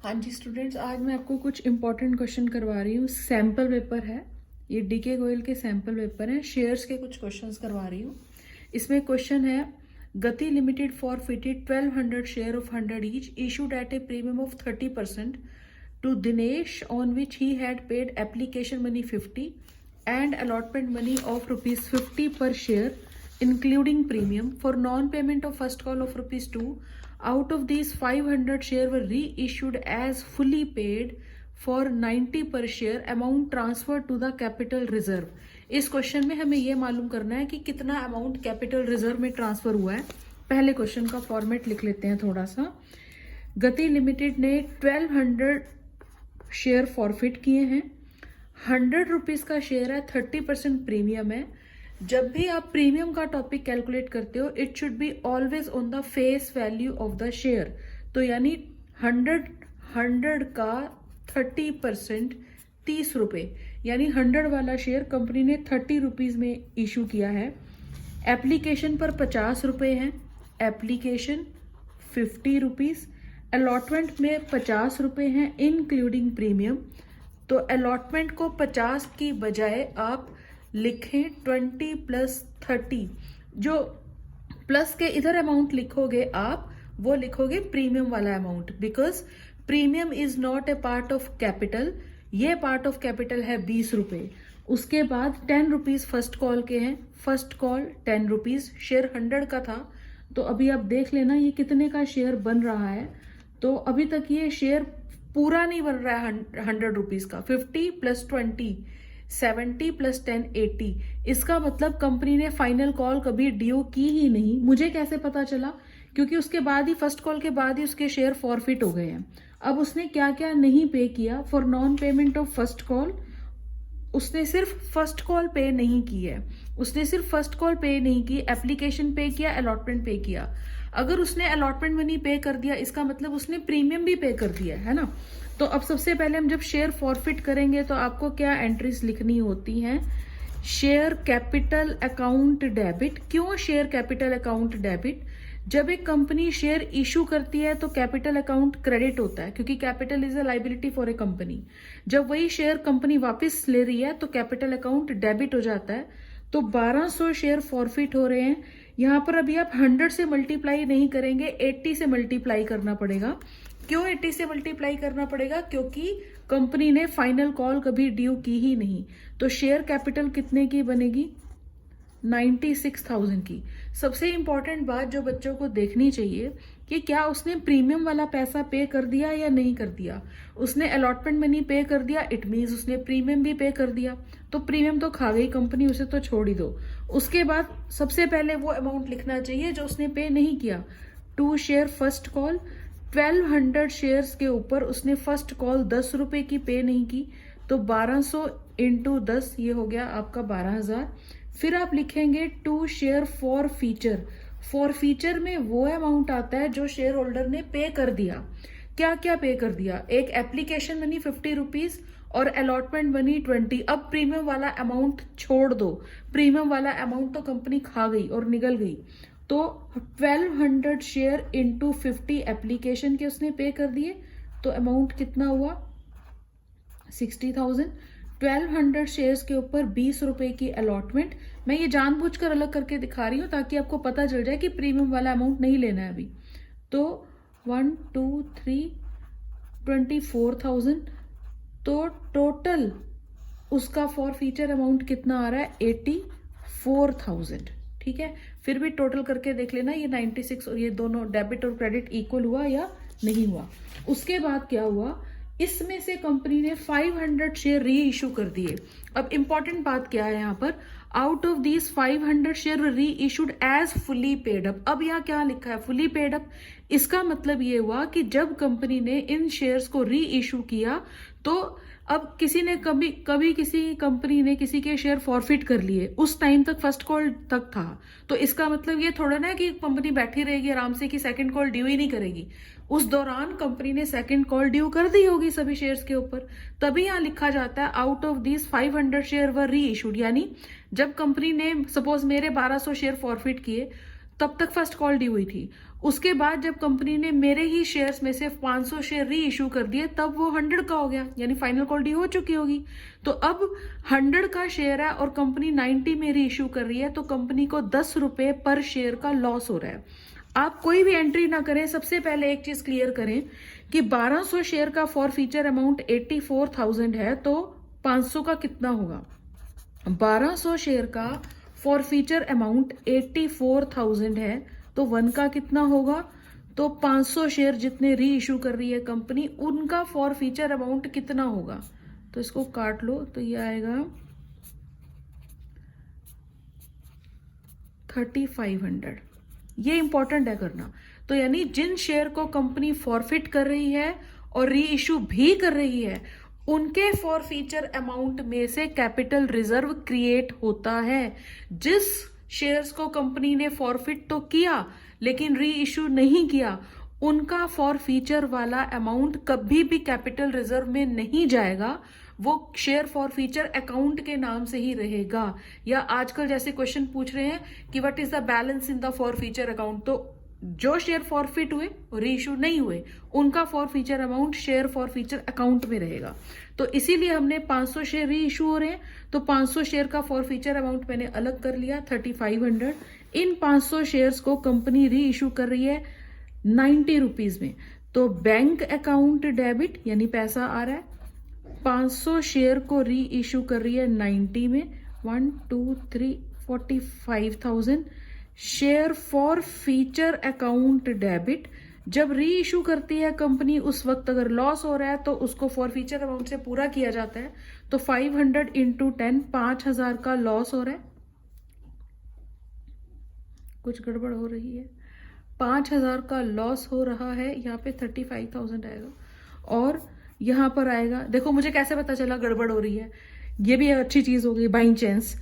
हाँ जी स्टूडेंट्स, आज मैं आपको कुछ इंपॉर्टेंट क्वेश्चन करवा रही हूँ। सैम्पल पेपर है, ये डीके गोयल के सैम्पल पेपर हैं। शेयर्स के कुछ क्वेश्चंस करवा रही हूँ। इसमें क्वेश्चन है, Gati limited forfeited 1200 share of 100 each issued at a premium of 30% to Dinesh on which he had paid application money 50 and allotment money of ₹50 per share including premium for non-payment of first call of ₹2. Out of these 500 share were reissued as fully paid for 90 per share, amount transferred to the capital reserve. इस question में हमें यह मालूम करना है कि कितना amount capital reserve में ट्रांसफर हुआ है। पहले क्वेश्चन का फॉर्मेट लिख लेते हैं थोड़ा सा। गति लिमिटेड ने 1200 शेयर फॉरफिट किए हैं। 100 रुपीज का शेयर है, 30% प्रीमियम है। जब भी आप प्रीमियम का टॉपिक कैलकुलेट करते हो, it should be always on the face value of the share. तो यानी 100 का 30% 30 रुपए, यानी 100 वाला शेयर कंपनी ने 30 रुपीज में इशू किया है। एप्लीकेशन पर 50 रुपए हैं, एप्लीकेशन 50 रुपीज। अलॉटमेंट में 50 रुपए हैं इंक्लूडिंग प्रीमियम। तो अलॉटमेंट को 50 की बजाय आप लिखें 20 + 30। जो प्लस के इधर अमाउंट लिखोगे आप, वो लिखोगे प्रीमियम वाला amount, because premium is not a part of capital. ये पार्ट ऑफ कैपिटल है 20 रुपए। उसके बाद 10 रुपीज फर्स्ट कॉल के हैं। फर्स्ट कॉल 10 रुपीज, शेयर 100 का था। तो अभी आप देख लेना ये कितने का शेयर बन रहा है। तो अभी तक ये शेयर पूरा नहीं बन रहा है 100 रुपीज का। 50 + 20 70 + 10 80। इसका मतलब कंपनी ने फाइनल कॉल कभी ड्यू की ही नहीं। मुझे कैसे पता चला? क्योंकि उसके बाद ही, फर्स्ट कॉल के बाद ही उसके शेयर फॉरफिट हो गए हैं। अब उसने क्या क्या नहीं पे किया? For non payment of first call, उसने सिर्फ फर्स्ट कॉल पे नहीं की है। उसने सिर्फ फर्स्ट कॉल पे नहीं की, एप्लीकेशन पे किया, अलॉटमेंट पे किया। अगर उसने अलॉटमेंट मनी पे कर दिया, इसका मतलब उसने प्रीमियम भी पे कर दिया है ना। तो अब सबसे पहले हम जब शेयर फॉरफिट करेंगे तो आपको क्या एंट्रीज लिखनी होती हैं? Share capital account debit. क्यों शेयर कैपिटल अकाउंट डेबिट? जब एक कंपनी शेयर इशू करती है तो कैपिटल अकाउंट क्रेडिट होता है, क्योंकि capital is a liability for a company. जब वही शेयर कंपनी वापस ले रही है तो कैपिटल अकाउंट डेबिट हो जाता है। तो 1200 शेयर फॉरफिट हो रहे हैं। यहाँ पर अभी आप 100 से मल्टीप्लाई नहीं करेंगे, 80 से मल्टीप्लाई करना पड़ेगा। क्यों 80 से मल्टीप्लाई करना पड़ेगा? क्योंकि कंपनी ने फाइनल कॉल कभी ड्यू की ही नहीं। तो शेयर कैपिटल कितने की बनेगी? 96,000 की। सबसे इंपॉर्टेंट बात जो बच्चों को देखनी चाहिए कि क्या उसने प्रीमियम वाला पैसा पे कर दिया या नहीं कर दिया। उसने अलॉटमेंट मनी पे कर दिया, इट मीन्स उसने प्रीमियम भी पे कर दिया। तो प्रीमियम तो खा गई कंपनी, उसे तो छोड़ ही दो। उसके बाद सबसे पहले वो अमाउंट लिखना चाहिए जो उसने पे नहीं किया। 2 शेयर फर्स्ट कॉल, 1200 शेयर्स के ऊपर उसने फर्स्ट कॉल 10 रुपए की पे नहीं की। तो 1200 × 10, ये हो गया आपका 12,000। फिर आप लिखेंगे 2 share for feature. For feature में वो अमाउंट आता है जो शेयर होल्डर ने पे कर दिया। क्या क्या पे कर दिया? एक एप्लीकेशन मनी 50 रुपीज और अलॉटमेंट मनी 20। अब प्रीमियम वाला अमाउंट छोड़ दो, प्रीमियम वाला अमाउंट तो कंपनी खा गई और निगल गई। तो 1200 शेयर × 50 एप्लीकेशन के उसने पे कर दिए। तो अमाउंट कितना हुआ? 60,000। 1200 शेयर्स के ऊपर 20 रुपए की अलॉटमेंट। मैं ये जानबूझकर अलग करके दिखा रही हूँ ताकि आपको पता चल जाए कि प्रीमियम वाला अमाउंट नहीं लेना है अभी। तो 1 2 3 24,000। तो टोटल उसका फॉर फीचर अमाउंट कितना आ रहा है? 84,000। ठीक है, फिर भी टोटल करके देख लेना, ये 96 और ये दोनों डेबिट और क्रेडिट इक्वल हुआ या नहीं हुआ। उसके बाद क्या हुआ? इसमें से कंपनी ने 500 शेयर री इशू कर दिए। अब इंपॉर्टेंट बात क्या है यहाँ पर? Out of these 500 share reissued as fully paid up. अब यहाँ क्या लिखा है? Fully paid up. इसका मतलब ये हुआ कि जब कंपनी ने इन शेयर्स को री इशू किया तो अब किसी ने कभी किसी कंपनी ने किसी के शेयर फॉरफिट कर लिए, उस टाइम तक फर्स्ट कॉल तक था। तो इसका मतलब ये थोड़ा ना कि कंपनी बैठी रहेगी आराम से कि सेकंड कॉल ड्यू ही नहीं करेगी। उस दौरान कंपनी ने सेकंड कॉल ड्यू कर दी होगी सभी शेयर्स के ऊपर। तभी यहाँ लिखा जाता है आउट ऑफ दिस 500 शेयर वर री इशूड। यानी जब कंपनी ने, सपोज मेरे 1200 शेयर फॉरफिट किए, तब तक फर्स्ट कॉल डी हुई थी। उसके बाद जब कंपनी ने मेरे ही शेयर्स में से 500 शेयर री इशू कर दिए, तब वो 100 का हो गया, यानी फाइनल कॉल डी हो चुकी होगी। तो अब 100 का शेयर है और कंपनी 90 में री इशू कर रही है, तो कंपनी को 10 रुपए पर शेयर का लॉस हो रहा है। आप कोई भी एंट्री ना करें, सबसे पहले एक चीज क्लियर करें कि 1200 शेयर का फॉर फीचर अमाउंट 84,000 है, तो 500 का कितना होगा। 1200 शेयर का फॉर फीचर अमाउंट 84,000 है, तो 1 का कितना होगा। तो 500 शेयर जितने री इशू कर रही है कंपनी, उनका फॉर फीचर अमाउंट कितना होगा। तो इसको काट लो, तो ये आएगा 3500। ये इंपॉर्टेंट है करना। तो यानी जिन शेयर को कंपनी फॉरफिट कर रही है और री इशू भी कर रही है, उनके फॉर फीचर अमाउंट में से कैपिटल रिजर्व क्रिएट होता है। जिस शेयर्स को कंपनी ने फॉरफिट तो किया लेकिन री इशू नहीं किया, उनका फॉर फीचर वाला अमाउंट कभी भी कैपिटल रिजर्व में नहीं जाएगा, वो शेयर फॉर फीचर अकाउंट के नाम से ही रहेगा। या आजकल जैसे क्वेश्चन पूछ रहे हैं कि what is the balance in the forfeiture account, तो जो शेयर फॉरफिट हुए और री इशू नहीं हुए, उनका for feature amount share forfeiture account में रहेगा। तो इसीलिए हमने 500 शेयर री इशू हो रहे हैं, तो 500 शेयर का फॉर फीचर अमाउंट मैंने अलग कर लिया 3500। इन 500 शेयर्स को कंपनी री इशू कर रही है 90 रुपीज में, तो बैंक अकाउंट डेबिट यानी पैसा आ रहा है। 500 शेयर को री इशू कर रही है 90 में, 1 2 3 45,000। Share forfeiture account debit, जब री इशू करती है कंपनी उस वक्त अगर लॉस हो रहा है तो उसको फॉर फीचर अमाउंट से पूरा किया जाता है। तो 500 इंटू 10, 5,000 का लॉस हो रहा है। कुछ गड़बड़ हो रही है, 5,000 का लॉस हो रहा है। यहाँ पे 35,000 आएगा और यहां पर आएगा। देखो मुझे कैसे पता चला गड़बड़ हो रही है, ये भी अच्छी चीज हो गई बाई चांस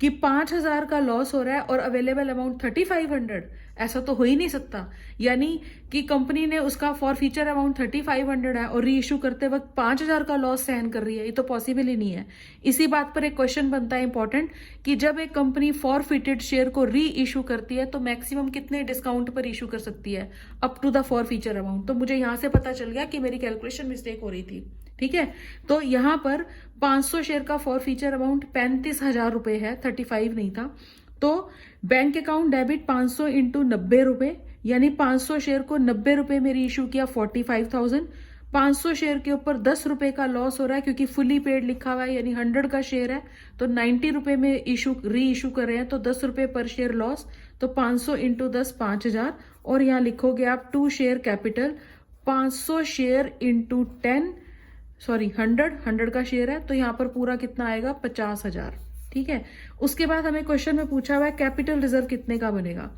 कि 5,000 का लॉस हो रहा है और अवेलेबल अमाउंट 3500। ऐसा तो हो ही नहीं सकता, यानी कि कंपनी ने उसका फॉर फीचर अमाउंट 3500 है और री इशू करते वक्त 5,000 का लॉस सहन कर रही है, ये तो पॉसिबल ही नहीं है। इसी बात पर एक क्वेश्चन बनता है इंपॉर्टेंट कि जब एक कंपनी फॉरफिटेड शेयर को री इशू करती है तो मैक्सिमम कितने डिस्काउंट पर इशू कर सकती है, up to the forfeiture amount. तो मुझे यहां से पता चल गया कि मेरी कैलकुलेशन मिस्टेक हो रही थी। ठीक है, तो यहां पर 500 शेयर का फॉर फीचर अमाउंट 35,000 रुपए है, 35 नहीं था। तो बैंक अकाउंट डेबिट 500 इंटू 90 रुपए, यानी 500 शेयर को 90 रुपए में री इशू किया 45,000। 500 शेयर के ऊपर 10 रुपए का लॉस हो रहा है क्योंकि फुली पेड लिखा हुआ है, यानी 100 का शेयर है तो 90 रुपए में री इशू कर रहे हैं, तो 10 रुपए पर शेयर लॉस। तो 500 इंटू 10 5,000, और यहां लिखोगे आप 2 share capital, 500 share into 10 sorry 100 का शेयर है, तो यहां पर पूरा कितना आएगा 50,000। ठीक है, उसके बाद हमें क्वेश्चन में पूछा हुआ है कैपिटल रिजर्व कितने का बनेगा।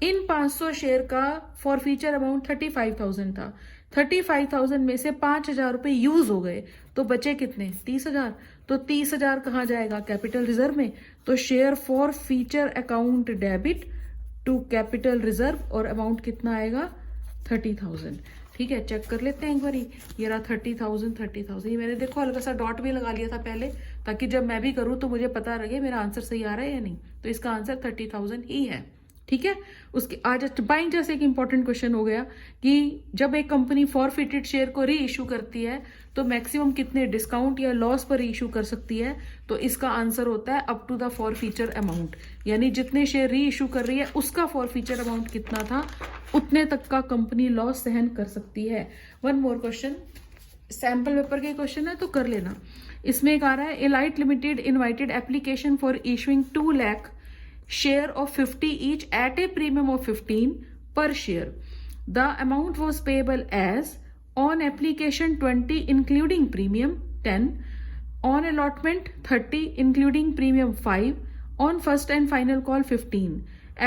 इन 500 शेयर का फॉर फीचर अमाउंट 35,000 था, 35,000 में से 5,000 रुपए यूज हो गए, तो बचे कितने 30,000। तो 30,000 कहां जाएगा कैपिटल रिजर्व में, तो share forfeiture account debit to capital reserve, और अमाउंट कितना आएगा 30,000। ठीक है, चेक कर लेते हैं एक बारी। ये रहा 30,000। ये मैंने देखो हल्का सा डॉट भी लगा लिया था पहले, ताकि जब मैं भी करूं तो मुझे पता लगे मेरा आंसर सही आ रहा है या नहीं। तो इसका आंसर 30,000 ही है। ठीक है, उसके आज बाइंग जैसे एक इंपॉर्टेंट क्वेश्चन हो गया कि जब एक कंपनी फॉरफिटेड शेयर को री इशू करती है तो मैक्सिमम कितने डिस्काउंट या लॉस पर इशू कर सकती है। तो इसका आंसर होता है up to the forfeiture amount, यानी जितने शेयर री इशू कर रही है उसका फॉर फीचर अमाउंट कितना था, उतने तक का कंपनी लॉस सहन कर सकती है। One more question, sample paper के क्वेश्चन है तो कर लेना। इसमें एक आ रहा है Elite limited invited application for issuing 2 lakh share of 50 each at a premium of 15 per share. The amount was payable as on application 20 including premium 10, on allotment 30 including premium 5, on first and final call 15.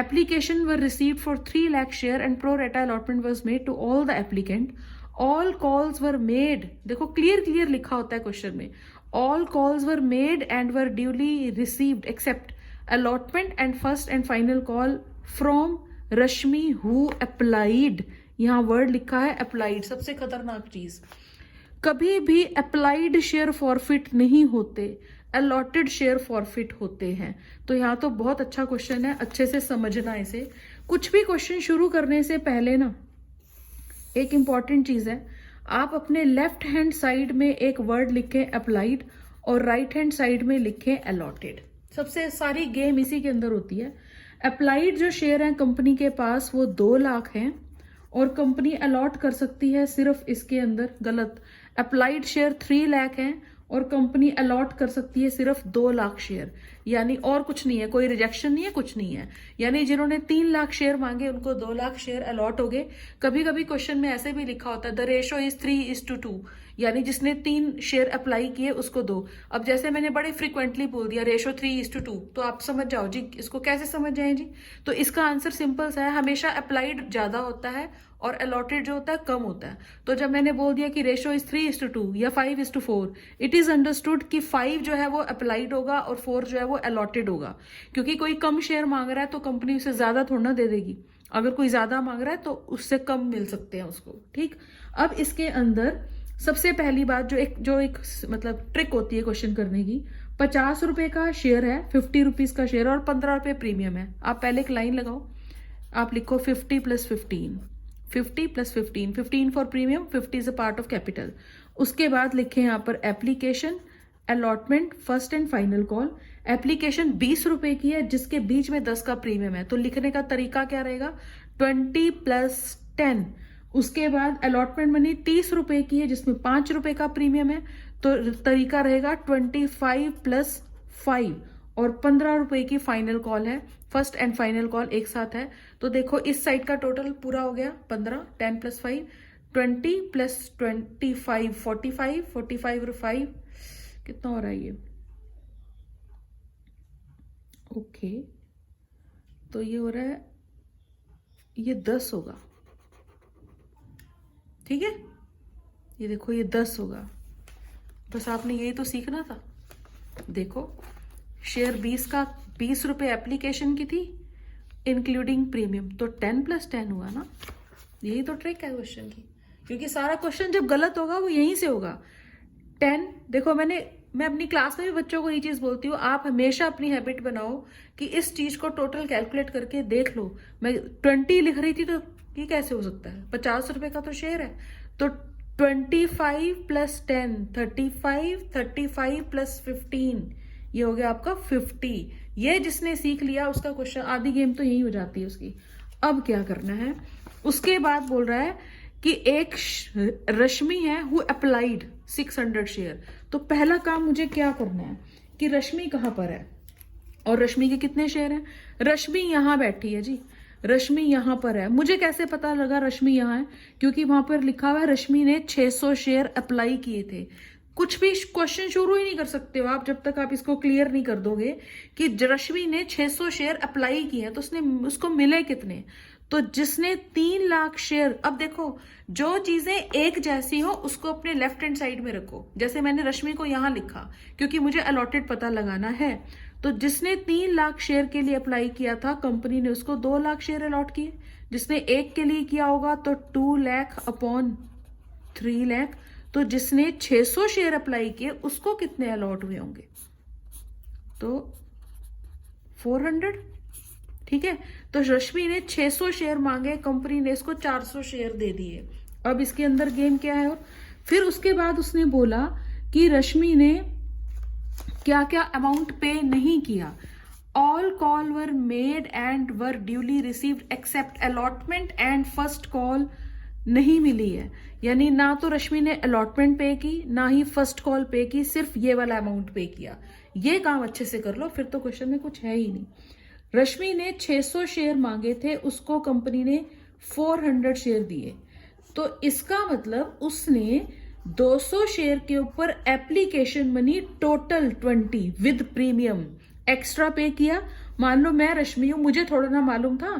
Application were received for 3 lakh share and pro rata allotment was made to all the applicant. All calls were made, देखो clear लिखा होता है question में, all calls were made and were duly received except allotment and first and final call from Rashmi who applied। यहां word लिखा है applied, सबसे खतरनाक चीज। कभी भी अप्लाइड शेयर फॉरफिट नहीं होते, अलॉटेड शेयर फॉरफिट होते हैं। तो यहाँ तो बहुत अच्छा क्वेश्चन है, अच्छे से समझना इसे। कुछ भी क्वेश्चन शुरू करने से पहले ना एक इंपॉर्टेंट चीज है, आप अपने लेफ्ट हैंड साइड में एक वर्ड लिखें अप्लाइड और राइट हैंड साइड में लिखें अलॉटेड। सबसे सारी गेम इसी के अंदर होती है। अप्लाइड जो शेयर है कंपनी के पास वो 2 लाख हैं और कंपनी अलॉट कर सकती है सिर्फ इसके अंदर, गलत, अप्लाइड शेयर 3 लाख हैं और कंपनी अलॉट कर सकती है सिर्फ 2 लाख शेयर, यानी और कुछ नहीं है, कोई रिजेक्शन नहीं है, कुछ नहीं है। यानी जिन्होंने 3 लाख शेयर मांगे उनको 2 लाख शेयर अलॉट हो गए। कभी कभी क्वेश्चन में ऐसे भी लिखा होता है द रेशो इज 3:2, यानी जिसने 3 शेयर अप्लाई किए उसको 2। अब जैसे मैंने बड़े फ्रिक्वेंटली बोल दिया रेशो 3:2, तो आप समझ जाओ जी इसको कैसे समझ जाए जी। तो इसका आंसर सिंपल सा है, हमेशा अप्लाइड ज्यादा होता है और अलॉटेड जो होता है कम होता है। तो जब मैंने बोल दिया कि रेशो इज 3:2 या 5:4, इट इज अंडरस्टूड कि 5 जो है वो अप्लाइड होगा और 4 जो है वो अलॉटेड होगा। क्योंकि कोई कम शेयर मांग रहा है तो कंपनी उसे ज्यादा थोड़ा ना दे देगी, अगर कोई ज्यादा मांग रहा है तो उससे कम मिल सकते हैं उसको, ठीक। अब इसके अंदर सबसे पहली बात जो एक मतलब ट्रिक होती है क्वेश्चन करने की, 50 रुपए का शेयर है, 50 रुपीज का शेयर और 15 रुपए प्रीमियम है। आप पहले एक लाइन लगाओ, आप लिखो 50 + 15, 50 + 15, 15 for premium, 50 is a part of capital. उसके बाद लिखे यहाँ पर application, allotment, first and final call. Application 20 रुपए की है जिसके बीच में 10 का प्रीमियम है, तो लिखने का तरीका क्या रहेगा, 20 + 10। उसके बाद अलॉटमेंट मनी 30 रुपए की है जिसमें 5 रुपए का प्रीमियम है, तो तरीका रहेगा 25 + 5 और 15 रुपए की फाइनल कॉल है। फर्स्ट एंड फाइनल कॉल एक साथ है, तो देखो इस साइड का टोटल पूरा हो गया 15, 10 + 5, 20 + 25, 45, 45 और 5 कितना हो रहा है ये, ओके तो ये हो रहा है, ये 10 होगा, ठीक है। ये देखो ये 10 होगा, बस आपने यही तो सीखना था। देखो शेयर 20 का 20 रुपए एप्लीकेशन की थी इंक्लूडिंग प्रीमियम, तो 10 + 10 हुआ ना। यही तो ट्रिक है क्वेश्चन की, क्योंकि सारा क्वेश्चन जब गलत होगा वो यहीं से होगा। 10 देखो मैं अपनी क्लास में भी बच्चों को ये चीज बोलती हूँ, आप हमेशा अपनी हैबिट बनाओ कि इस चीज को टोटल कैलकुलेट करके देख लो। मैं 20 लिख रही थी तो ये कैसे हो सकता है, 50 रुपए का तो शेयर है, तो 25 + 10 35, 35 + 15 ये हो गया आपका 50। ये जिसने सीख लिया उसका क्वेश्चन, आधी गेम तो यही हो जाती है उसकी। अब क्या करना है, उसके बाद बोल रहा है कि एक रश्मि है हु अप्लाइड 600 शेयर। तो पहला काम मुझे क्या करना है कि रश्मि कहां पर है और रश्मि के कितने शेयर हैं। रश्मि यहां बैठी है जी, रश्मि यहां पर है। मुझे कैसे पता लगा रश्मि यहां है, क्योंकि वहां पर लिखा हुआ है रश्मि ने 600 शेयर अप्लाई किए थे। कुछ भी क्वेश्चन शुरू ही नहीं कर सकते हो आप जब तक आप इसको क्लियर नहीं कर दोगे कि रश्मि ने 600 शेयर अप्लाई किए हैं, तो उसको मिले कितने। तो जिसने 3 लाख शेयर, अब देखो जो चीजें एक जैसी हो उसको अपने लेफ्ट हैंड साइड में रखो। जैसे मैंने रश्मि को यहां लिखा क्योंकि मुझे अलॉटेड पता लगाना है, तो जिसने 3 लाख शेयर के लिए अप्लाई किया था कंपनी ने उसको 2 लाख शेयर अलॉट किए। जिसने 1 के लिए किया होगा तो 2 लाख अपॉन 3 लाख, तो जिसने 600 शेयर अप्लाई किए उसको कितने अलॉट हुए होंगे, तो 400, ठीक है। तो रश्मि ने 600 शेयर मांगे, कंपनी ने इसको 400 शेयर दे दिए। अब इसके अंदर गेम क्या है, और फिर उसके बाद उसने बोला कि रश्मि ने क्या क्या अमाउंट पे नहीं किया। All call were made and were duly received except allotment and first call नहीं मिली है, यानी ना तो रश्मि ने अलॉटमेंट पे की ना ही फर्स्ट कॉल पे की, सिर्फ ये वाला अमाउंट पे किया। ये काम अच्छे से कर लो, फिर तो क्वेश्चन में कुछ है ही नहीं। रश्मि ने 600 शेयर मांगे थे, उसको कंपनी ने 400 शेयर दिए, तो इसका मतलब उसने 200 शेयर के ऊपर application money total 20 with premium extra पे किया। मान लो मैं रश्मि हूं, मुझे थोड़ा ना मालूम था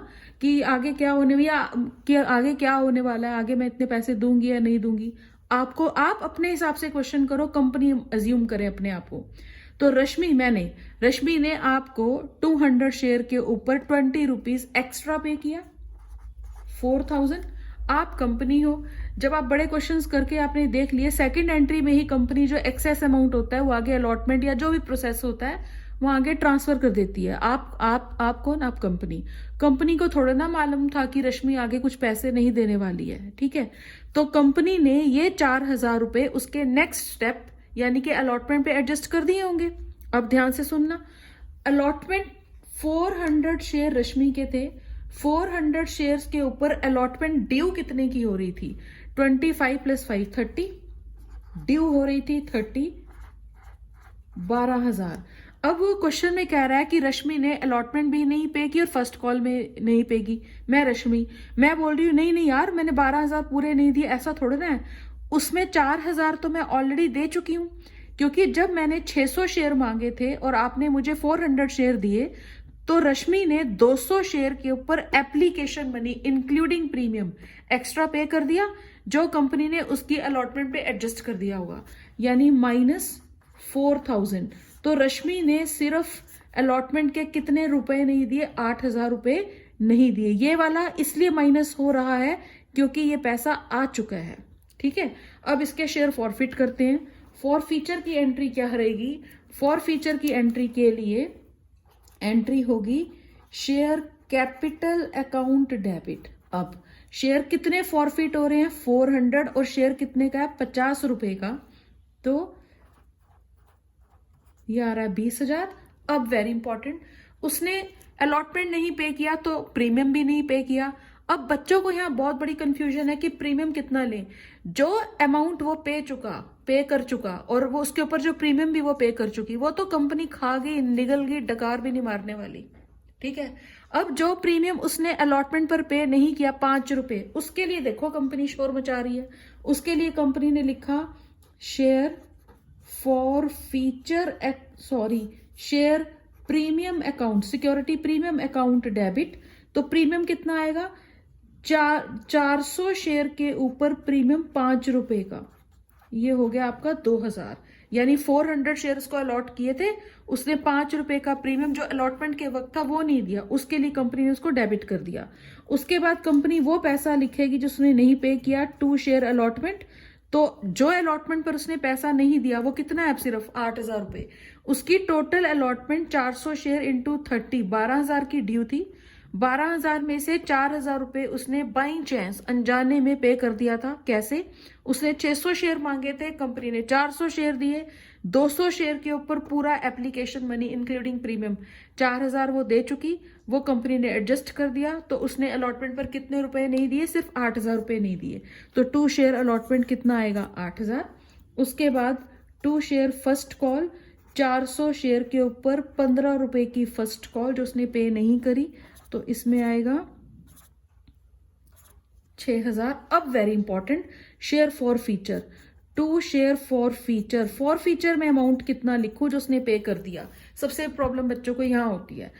कि आगे क्या होने आगे क्या होने वाला है, आगे मैं इतने पैसे दूंगी या नहीं दूंगी। आप अपने हिसाब से क्वेश्चन करो, कंपनी अज्यूम करे अपने आप को। तो रश्मि ने आपको 200 शेयर के ऊपर 20 रुपीज एक्स्ट्रा पे किया, 4000। आप कंपनी हो, जब आप बड़े क्वेश्चंस करके आपने देख लिए, सेकंड एंट्री में ही कंपनी जो एक्सेस अमाउंट होता है वो आगे अलॉटमेंट या जो भी प्रोसेस होता है वो आगे ट्रांसफर कर देती है। आप कौन? आप कंपनी। कंपनी को थोड़ा ना मालूम था कि रश्मि आगे कुछ पैसे नहीं देने वाली है, ठीक है। तो कंपनी ने ये 4,000 रुपए उसके नेक्स्ट स्टेप यानी कि अलॉटमेंट पे एडजस्ट कर दिए होंगे। अब ध्यान से सुनना, अलॉटमेंट 400 शेयर रश्मि के थे। 400 शेयर्स के ऊपर अलॉटमेंट ड्यू कितने की हो रही थी? 25 + 5 30, ड्यू हो रही थी 30, 12,000। अब वो क्वेश्चन में कह रहा है कि रश्मि ने अलॉटमेंट भी नहीं पे की और फर्स्ट कॉल में नहीं पे की। मैं रश्मि, मैं बोल रही हूँ नहीं नहीं यार, मैंने 12,000 पूरे नहीं दिए, ऐसा थोड़ा ना है। उसमें 4,000 तो मैं ऑलरेडी दे चुकी हूँ, क्योंकि जब मैंने 600 शेयर मांगे थे और आपने मुझे 400 शेयर दिए, तो रश्मि ने 200 शेयर के ऊपर application money including premium extra पे कर दिया, जो कंपनी ने उसकी अलॉटमेंट पे एडजस्ट कर दिया होगा, यानी -4,000। तो रश्मि ने सिर्फ अलॉटमेंट के कितने रुपए नहीं दिए? 8,000 रुपए नहीं दिए। ये वाला इसलिए माइनस हो रहा है क्योंकि ये पैसा आ चुका है, ठीक है। अब इसके शेयर फॉरफिट करते हैं। फॉर फीचर की एंट्री क्या रहेगी? फॉर फीचर की एंट्री के लिए एंट्री होगी शेयर कैपिटल अकाउंट डेबिट। अब शेयर कितने फॉरफिट हो रहे हैं? 400, और शेयर कितने का है? 50 रुपए का। तो ये आ रहा है 20,000। अब वेरी इंपॉर्टेंट, उसने अलॉटमेंट नहीं पे किया तो प्रीमियम भी नहीं पे किया। अब बच्चों को यहाँ बहुत बड़ी कंफ्यूजन है कि प्रीमियम कितना लें। जो अमाउंट वो पे कर चुका और वो उसके ऊपर जो प्रीमियम भी वो पे कर चुकी, वो तो कंपनी खा गई, निगल गई, डकार भी नहीं मारने वाली, ठीक है। अब जो प्रीमियम उसने अलॉटमेंट पर पे नहीं किया 5 रुपए, उसके लिए देखो कंपनी शोर मचा रही है। उसके लिए कंपनी ने लिखा share for feature share premium account, security premium account debit. तो प्रीमियम कितना आएगा? 400 शेयर के ऊपर प्रीमियम 5 रुपए का, ये हो गया आपका 2,000। यानी 400 शेयर्स को अलॉट किए थे, उसने 5 रुपए का प्रीमियम जो अलॉटमेंट के वक्त था वो नहीं दिया, उसके लिए कंपनी ने उसको डेबिट कर दिया। उसके बाद कंपनी वो पैसा लिखेगी जो उसने नहीं पे किया, 2 शेयर अलॉटमेंट। तो जो अलॉटमेंट पर उसने पैसा नहीं दिया वो कितना है? अब सिर्फ 8,000 रुपए। उसकी टोटल अलॉटमेंट 400 शेयर इंटू 30, 12,000 की ड्यू थी। 12,000 में से 4,000 रुपए उसने बाई चांस अनजाने में पे कर दिया था। कैसे? उसने 600 शेयर मांगे थे, कंपनी ने 400 शेयर दिए। 200 शेयर के ऊपर पूरा एप्लीकेशन मनी इंक्लूडिंग प्रीमियम 4,000 वो दे चुकी, वो कंपनी ने एडजस्ट कर दिया। तो उसने अलॉटमेंट पर कितने रुपए नहीं दिए? सिर्फ 8,000 रुपए नहीं दिए। तो 2 शेयर अलॉटमेंट कितना आएगा? 8,000। उसके बाद 2 शेयर फर्स्ट कॉल, 400 शेयर के ऊपर 15 रुपए की फर्स्ट कॉल जो उसने पे नहीं करी, तो इसमें आएगा 6,000। अब very important, share for feature, 2 share for feature. For feature में अमाउंट कितना लिखूं जो उसने पे कर दिया? सबसे प्रॉब्लम बच्चों को यहां होती है।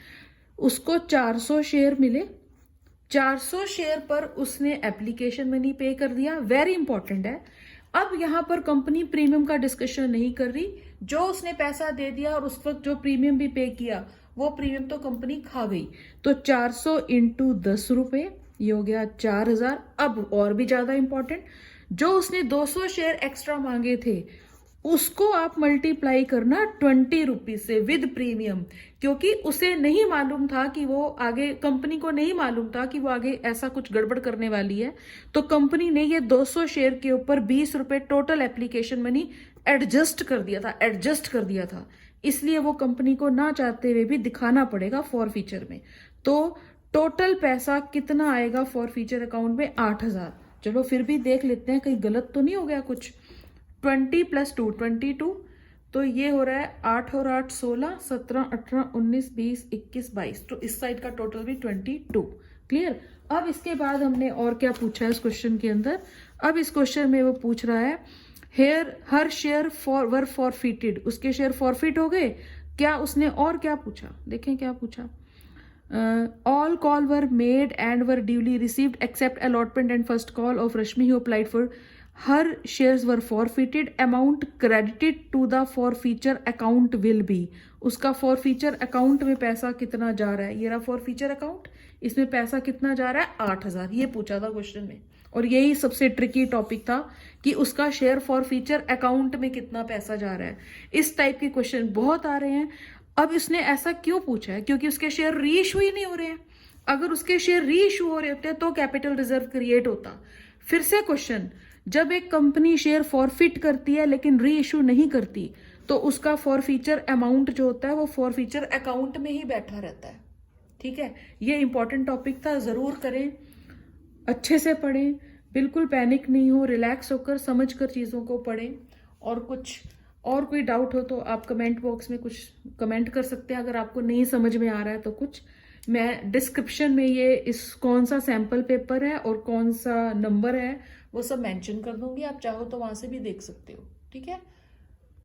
उसको 400 शेयर मिले, 400 शेयर पर उसने एप्लीकेशन मनी पे कर दिया, वेरी इंपॉर्टेंट है। अब यहां पर कंपनी प्रीमियम का डिस्कशन नहीं कर रही, जो उसने पैसा दे दिया और उस वक्त जो प्रीमियम भी पे किया वो प्रीमियम तो कंपनी खा गई। तो 400 इंटू 10 रुपए, ये हो गया 4,000। अब और भी ज्यादा इंपॉर्टेंट, जो उसने 200 शेयर एक्स्ट्रा मांगे थे उसको आप मल्टीप्लाई करना 20 रुपीज से विद प्रीमियम, क्योंकि उसे नहीं मालूम था कि वो आगे, कंपनी को नहीं मालूम था कि वो आगे ऐसा कुछ गड़बड़ करने वाली है। तो कंपनी ने ये 200 शेयर के ऊपर 20 रुपए टोटल एप्लीकेशन मनी एडजस्ट कर दिया था। इसलिए वो कंपनी को ना चाहते हुए भी दिखाना पड़ेगा फॉर फीचर में। तो टोटल पैसा कितना आएगा फॉर फीचर अकाउंट में? 8,000। चलो फिर भी देख लेते हैं कहीं गलत तो नहीं हो गया कुछ। 20 + 2 22, तो ये हो रहा है 8 और 8 16, 17 18 19 20 21 22। तो इस साइड का टोटल भी 22। क्लियर? अब इसके बाद हमने और क्या पूछा है इस क्वेश्चन के अंदर? अब इस क्वेश्चन में वो पूछ रहा है हर शेयर वर फॉरफिटेड, उसके शेयर फॉरफिट हो गए क्या? उसने और क्या पूछा, देखें क्या पूछा। All call were made and were duly received except allotment and first call of Rashmi who applied for her shares were forfeited, amount credited to the forfeiture account will be. उसका फॉर फीचर अकाउंट में पैसा कितना जा रहा है? ये रहा for feature account, इसमें पैसा कितना जा रहा है? 8,000। ये पूछा था क्वेश्चन में, और यही सबसे ट्रिकी टॉपिक था कि उसका शेयर फॉर फीचर अकाउंट में कितना पैसा जा रहा है। इस टाइप के क्वेश्चन बहुत आ रहे हैं। अब इसने ऐसा क्यों पूछा है? क्योंकि उसके शेयर री इशू ही नहीं हो रहे हैं। अगर उसके शेयर री इशू हो रहे होते तो कैपिटल रिजर्व क्रिएट होता। फिर से क्वेश्चन, जब एक कंपनी शेयर फॉरफिट करती है लेकिन री इशू नहीं करती, तो उसका फॉरफीचर अमाउंट जो होता है वो फॉरफीचर अकाउंट में ही बैठा रहता है। ठीक है, ये इंपॉर्टेंट टॉपिक था, जरूर करें, अच्छे से पढ़ें, बिल्कुल पैनिक नहीं हो, रिलैक्स होकर समझ कर चीज़ों को पढ़ें। और कोई डाउट हो तो आप कमेंट बॉक्स में कुछ कमेंट कर सकते हैं। अगर आपको नहीं समझ में आ रहा है तो कुछ, मैं डिस्क्रिप्शन में ये इस कौन सा सैम्पल पेपर है और कौन सा नंबर है वो सब मेंशन कर दूंगी, आप चाहो तो वहां से भी देख सकते हो। ठीक है।